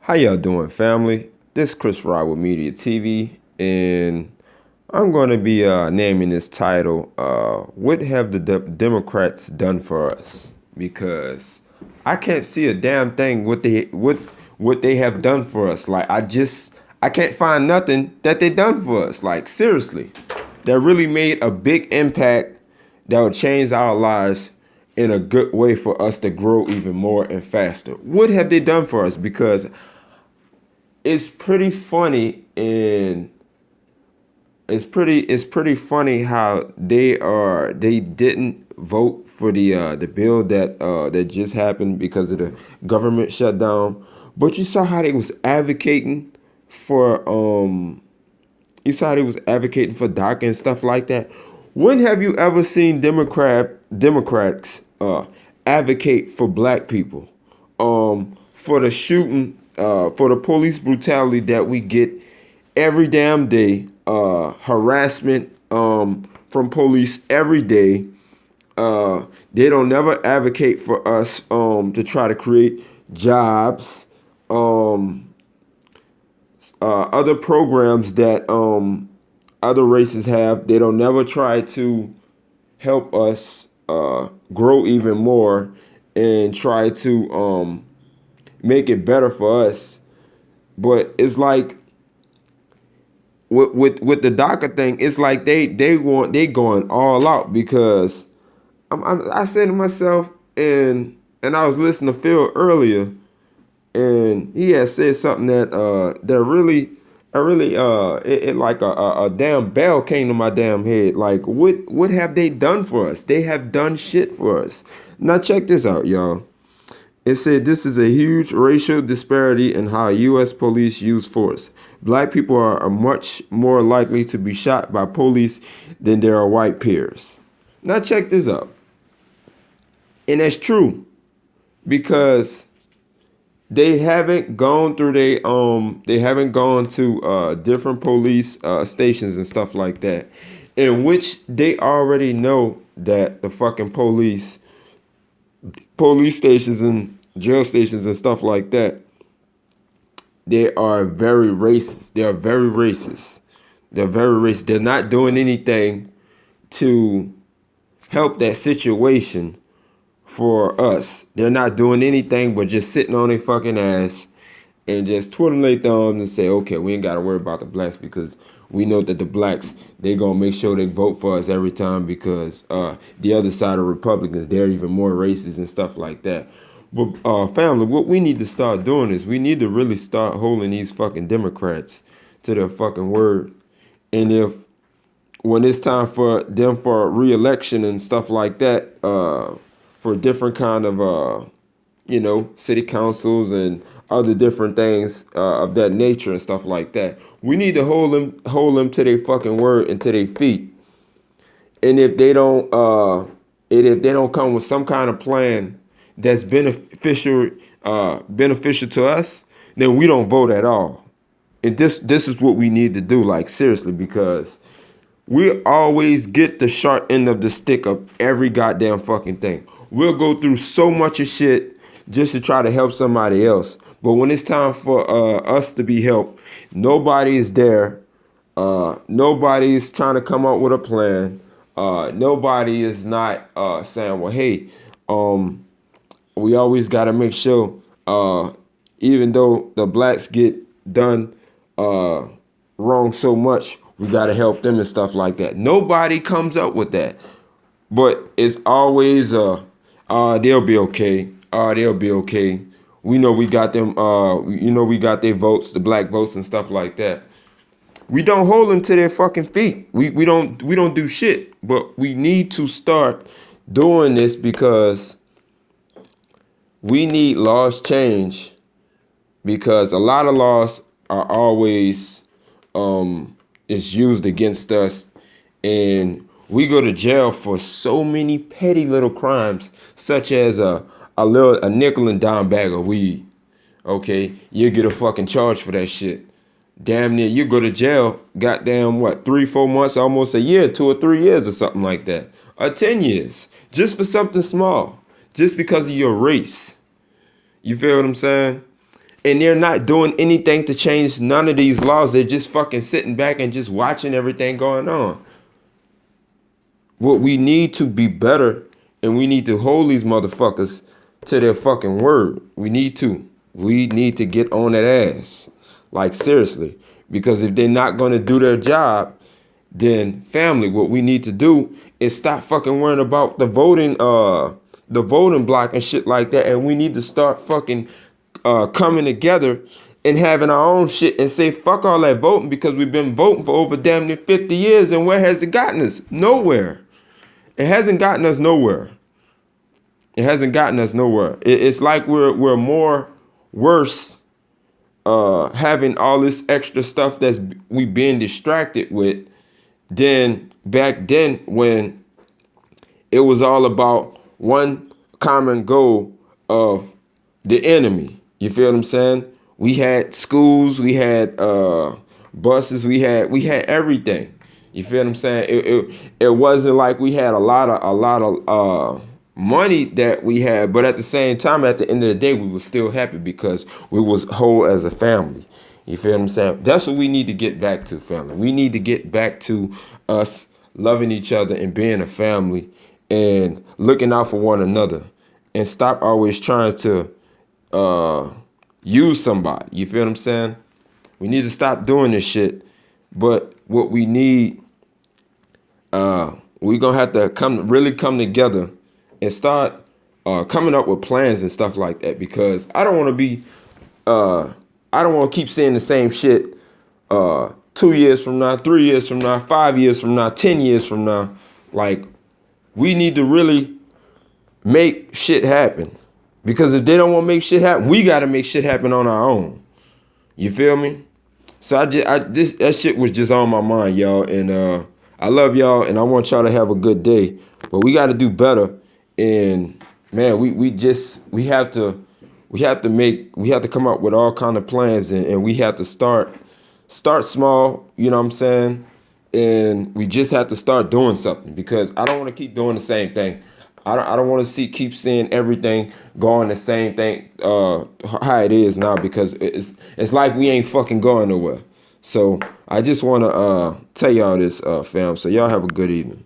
How y'all doing, family? This Chris Rod with Media TV, and I'm going to be naming this title, What Have the Democrats Done for Us? Because I can't see a damn thing what they have done for us. Like, I can't find nothing that they done for us. Like, seriously, that really made a big impact that would change our lives in a good way for us to grow even more and faster. What have they done for us? Because it's pretty funny, and it's pretty funny how they didn't vote for the bill that just happened because of the government shutdown. But you saw how they was advocating for DACA and stuff like that. When have you ever seen Democrats advocate for black people? For the shooting, for the police brutality that we get every damn day, harassment from police every day. They don't never advocate for us to try to create jobs, other programs that other races have. They don't never try to help us grow even more and try to make it better for us. But it's like with the DACA thing, it's like they going all out because I said to myself, and I was listening to Phil earlier, and he had said something that really it like a damn bell came to my damn head. Like, what have they done for us? They have done shit for us. Now check this out, y'all. It said this is a huge racial disparity in how U.S. police use force. Black people are much more likely to be shot by police than their white peers. Now check this out. And that's true because they haven't gone to different police stations and stuff like that, in which they already know that the fucking police stations and jail stations and stuff like that, they are very racist. They are very racist. They're very racist. They're not doing anything to help that situation for us. They're not doing anything but just sitting on their fucking ass and just twiddling their thumbs and say, okay, we ain't got to worry about the blacks because we know that the blacks, they going to make sure they vote for us every time because the other side of Republicans, they're even more racist and stuff like that. But family, what we need to start doing is we need to really start holding these fucking Democrats to their fucking word. And if when it's time for them for re-election and stuff like that, for different kind of city councils and other different things of that nature and stuff like that, we need to hold them to their fucking word and to their feet. And if they don't come with some kind of plan that's beneficial to us, then we don't vote at all. And this is what we need to do, like, seriously, because we always get the short end of the stick of every goddamn fucking thing. We'll go through so much of shit just to try to help somebody else. But when it's time for us to be helped, nobody is there. Nobody is trying to come up with a plan. Nobody is not saying, well, hey, we always got to make sure, even though the blacks get done wrong so much, we got to help them and stuff like that. Nobody comes up with that. But it's always, they'll be okay. They'll be okay. We know we got them, we got their votes, the black votes and stuff like that. We don't hold them to their fucking feet. We don't do shit. But we need to start doing this because we need laws change, because a lot of laws are always is used against us, and we go to jail for so many petty little crimes, such as a nickel and dime bag of weed. Okay, you get a fucking charge for that shit. Damn near you go to jail, goddamn what, 3-4 months, almost a year, 2 or 3 years or something like that. Or 10 years. Just for something small. Just because of your race. You feel what I'm saying? And they're not doing anything to change none of these laws. They're just fucking sitting back and just watching everything going on. What we need to be better, and we need to hold these motherfuckers to their fucking word. We need to. We need to get on that ass. Like, seriously. Because if they're not going to do their job, then family, what we need to do is stop fucking worrying about the voting block and shit like that. And we need to start fucking coming together and having our own shit and say fuck all that voting, because we've been voting for over damn near 50 years, and where has it gotten us? Nowhere. It hasn't gotten us nowhere. It hasn't gotten us nowhere. It's like we're more worse having all this extra stuff that's we being distracted with than back then, when it was all about one common goal of the enemy. You feel what I'm saying? We had schools, we had buses, we had everything. You feel what I'm saying? It wasn't like we had a lot of money that we had, but at the same time, at the end of the day, we were still happy because we was whole as a family. You feel what I'm saying? That's what we need to get back to, family. We need to get back to us loving each other and being a family and looking out for one another, and stop always trying to use somebody. You feel what I'm saying? We need to stop doing this shit. But what we need, we're gonna have to come together and start coming up with plans and stuff like that, because I don't want to keep saying the same shit 2 years from now, 3 years from now, 5 years from now, 10 years from now. Like, we need to really make shit happen, because if they don't want to make shit happen, we got to make shit happen on our own. You feel me? So that shit was just on my mind, y'all, and I love y'all, and I want y'all to have a good day. But we got to do better, and man, we have to come up with all kind of plans, and we have to start small. You know what I'm saying? And we just have to start doing something, because I don't want to keep doing the same thing. I don't want to keep seeing everything going the same thing how it is now, because it's like we ain't fucking going nowhere. So I just want to tell y'all this, fam. So y'all have a good evening.